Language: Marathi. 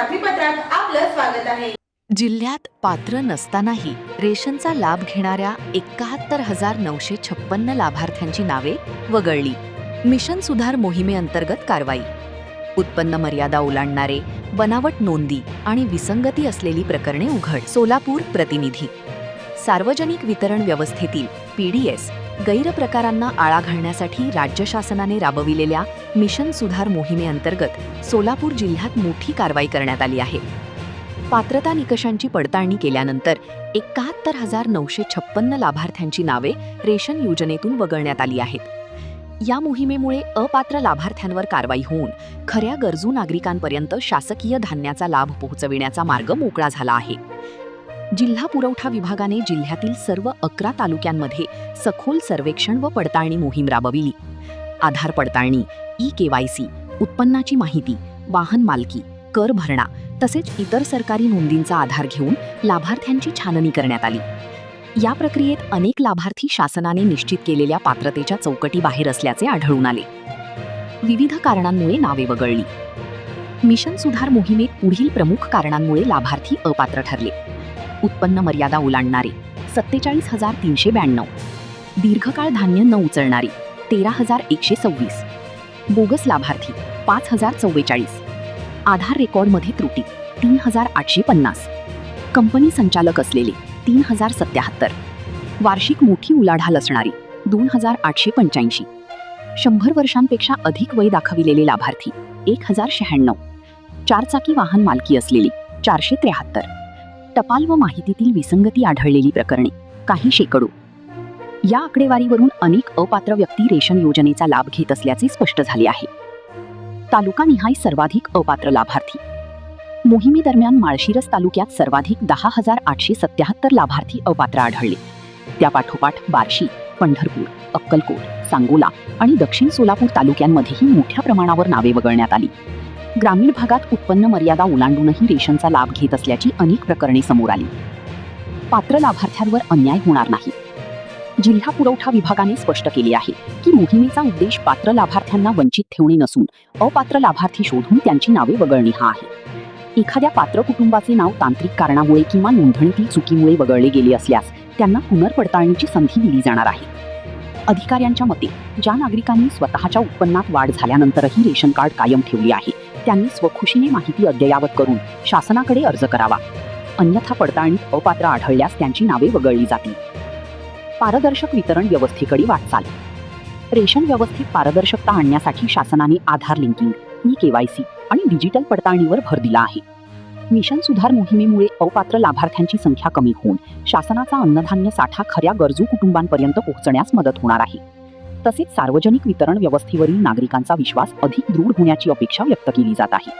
बातमीपत्रात आपलं स्वागत आहे। जिल्ह्यात पात्र नसतानाही रेशनचा लाभ घेणाऱ्या 71,956 लाभार्थ्यांची नावे वगळली। मिशन सुधार मोहिमेअंतर्गत कारवाई। उत्पन्न मर्यादा ओलांडणारे, बनावट नोंदी आणि विसंगती असलेली प्रकरणे उघड। सोलापूर प्रतिनिधी। सार्वजनिक वितरण व्यवस्थेतील PDS गैरप्रकारांना आळा घालण्यासाठी राज्य शासनाने राबविलेल्या मिशन सुधार मोहिमेअंतर्गत सोलापूर जिल्ह्यात मोठी कारवाई करण्यात आली आहे। पात्रता निकषांची पडताळणी केल्यानंतर 71,956 लाभार्थ्यांची नावे रेशन योजनेतून वगळण्यात आली आहेत। या मोहिमेमुळे अपात्र लाभार्थ्यांवर कारवाई होऊन खऱ्या गरजू नागरिकांपर्यंत शासकीय धान्याचा लाभ पोहोचविण्याचा मार्ग मोकळा झाला आहे। जिल्हा पुरवठा विभागाने जिल्ह्यातील सर्व 11 तालुक्यांमध्ये सखोल सर्वेक्षण व पडताळणी मोहीम राबविली। आधार पडताळणी, KYC, उत्पन्नाची माहिती, वाहन मालकी, कर भरणा तसेच इतर सरकारी नोंदींचा आधार घेऊन लाभार्थ्यांची छाननी करण्यात आली। या प्रक्रियेत अनेक लाभार्थी शासनाने निश्चित केलेल्या पात्रतेच्या चौकटीबाहेर असल्याचे आढळून आले। विविध कारणांमुळे नावे वगळली। मिशन सुधार मोहिमेत पुढील प्रमुख कारणांमुळे लाभार्थी अपात्र ठरले। उत्पन्न मर्यादा ओलांडणारे 47,392, दीर्घकाळ धान्य न उचलणारी 13,126, बोगस लाभार्थी 5,044, आधार रेकॉर्डमध्ये त्रुटी 3,850, कंपनी संचालक असलेले 3,077, वार्षिक मोठी उलाढाल असणारी 2,885, 100 वर्षांपेक्षा अधिक वय दाखविलेले लाभार्थी 1,096, चारचाकी वाहन मालकी असलेली 473, टपाल व माहितीतील विसंगती आढळलेली प्रकरणे काही शेकडो। या आकडेवारीवरून अनेक अपात्र व्यक्ती रेशन योजनेचा लाभ घेत असल्याचे स्पष्ट झाले आहे। तालुकानिहाय सर्वाधिक अपात्र लाभार्थी। मोहिमेदरम्यान माळशिरस तालुक्यात सर्वाधिक 10,877 लाभार्थी अपात्र आढळले। त्यापाठोपाठ बार्शी, पंढरपूर, अक्कलकोट, सांगोला आणि दक्षिण सोलापूर तालुक्यांमध्येही मोठ्या प्रमाणावर नावे वगळण्यात आली। ग्रामीण भागात उत्पन्न मर्यादा ओलांडूनही रेशनचा लाभ घेत असल्याची अनेक प्रकरणे समोर आली। पात्र लाभार्थ्यांवर अन्याय होणार नाही। जिल्हा पुरवठा विभागाने स्पष्ट केले आहे की मोहिमेचा उद्देश पात्र लाभार्थ्यांना वंचित ठेवणे नसून अपात्र लाभार्थी शोधून त्यांची नावे वगळणे हा आहे। एखाद्या पात्र कुटुंबाचे नाव तांत्रिक कारणामुळे किंवा नोंदणीतील चुकीमुळे वगळले गेले असल्यास त्यांना पुनर्पडताळणीची संधी दिली जाणार आहे। अधिकाऱ्यांच्या मते ज्या नागरिकांनी स्वतःच्या उत्पन्नात वाढ झाल्यानंतरही रेशन कार्ड कायम ठेवले आहे त्यांनी स्वखुशीने माहिती अद्ययावत करून शासनाकडे अर्ज करावा, अन्यथा पडताळणीत अपात्र आढळल्यास त्यांची नावे वगळली जातील। पारदर्शक वितरण व्यवस्थेकडे वाटचाल। रेशन व्यवस्थेत पारदर्शकता आणण्यासाठी शासनाने आधार लिंकिंग, KYC आणि डिजिटल पडताळणीवर भर दिला आहे। मिशन सुधार मोहिमेमुळे अपात्र लाभार्थ्यांची संख्या कमी होऊन शासनाचा अन्नधान्य साठा खऱ्या गरजू कुटुंबांपर्यंत पोहोचण्यास मदत होणार आहे। तसेच सार्वजनिक वितरण व्यवस्थेवरील नागरिकांचा विश्वास अधिक दृढ होण्याची अपेक्षा व्यक्त केली जात आहे।